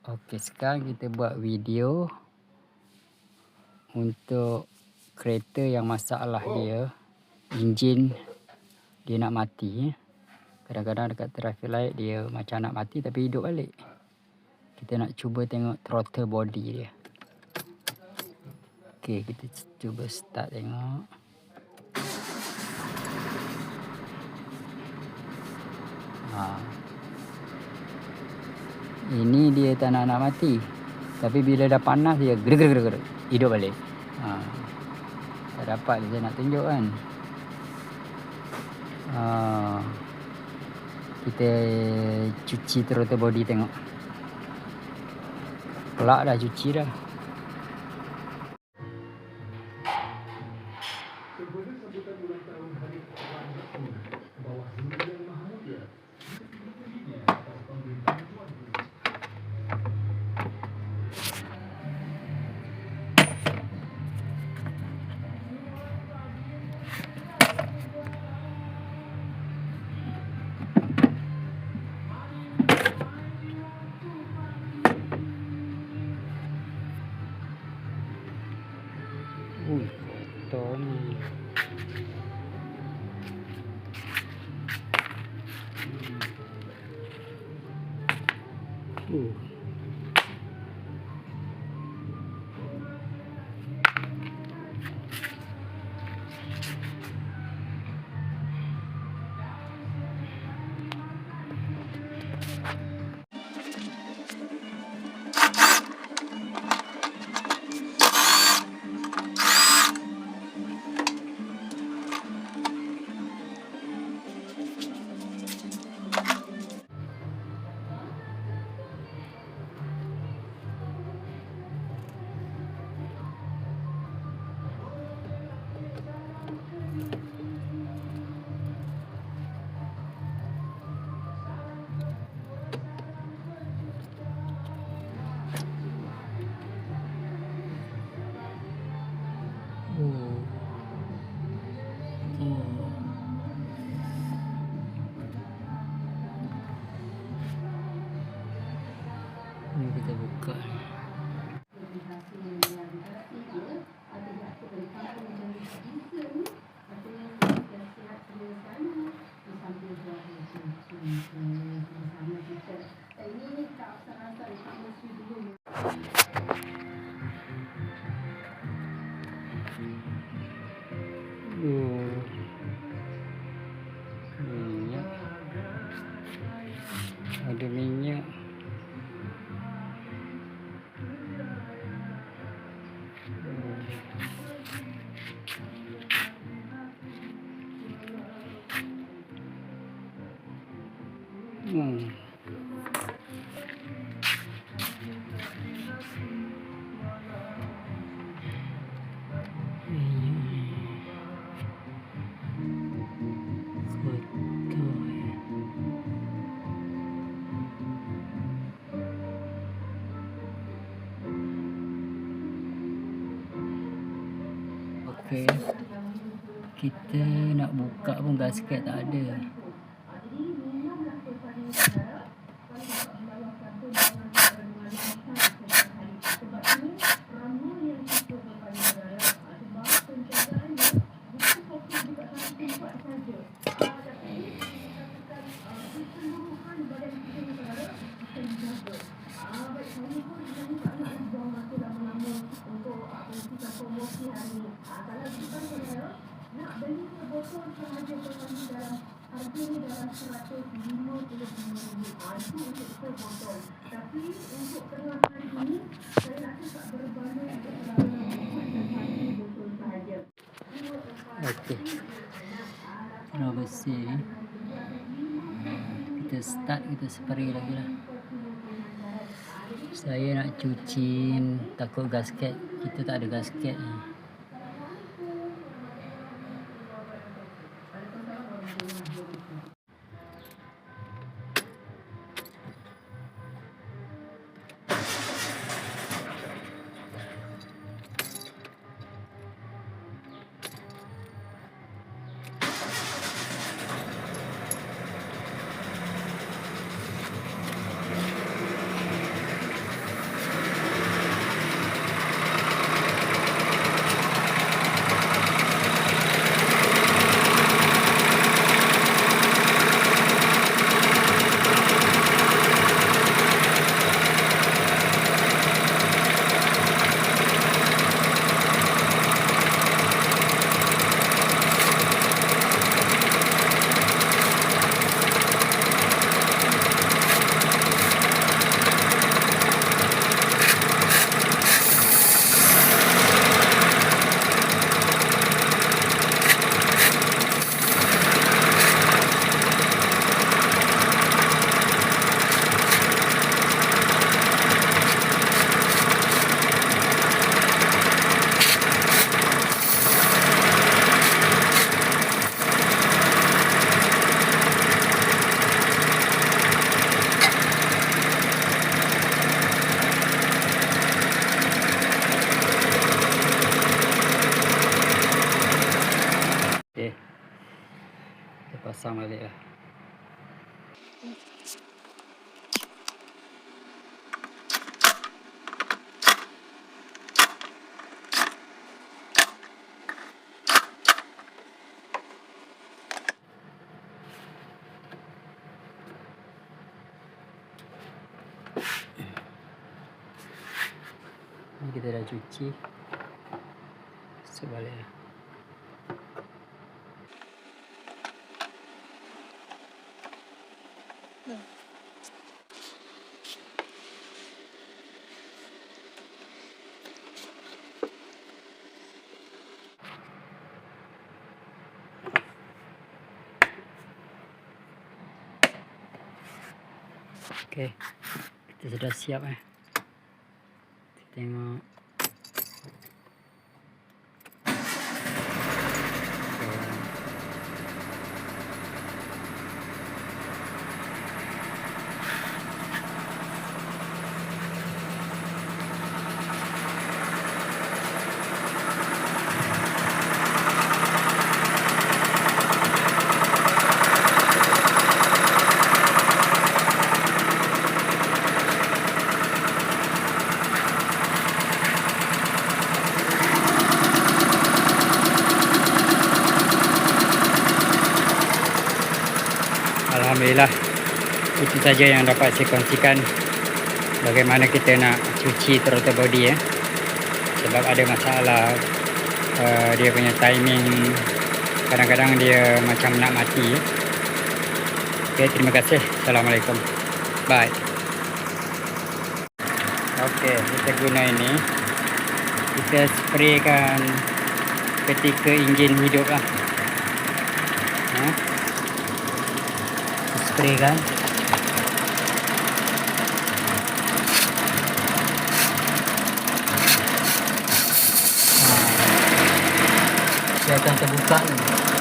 Okey, sekarang kita buat video untuk kereta yang masalah dia, enjin dia nak mati. Kadang-kadang dekat traffic light dia macam nak mati tapi hidup balik. Kita nak cuba tengok throttle body dia. Okey, kita cuba start tengok. Ini dia tak nak mati. Tapi bila dah panas dia gerak hidup balik. Tak dapat saya nak tunjuk kan. Kita cuci throttle body tengok. Kelak dah cuci dah. Kotor ni. Ini kita buka. Minyak. Ada minyak. Okey. Kita nak buka pun gasket tak ada. Okey. Dah bersih. Kita start, kita spray lagi lah. Saya nak cuci, takut gasket. Kita tak ada gasket ni. kita dah cuci. Sebaliknya. Okey, kita sudah siap Kita tengok. Alhamdulillah, itu saja yang dapat saya kongsikan bagaimana kita nak cuci throttle body sebab ada masalah dia punya timing, kadang-kadang dia macam nak mati Okey, terima kasih. Assalamualaikum. Bye. Okey, kita guna ini, kita spraykan ketika enjin hidup spray kan. Dia akan terbuka ni.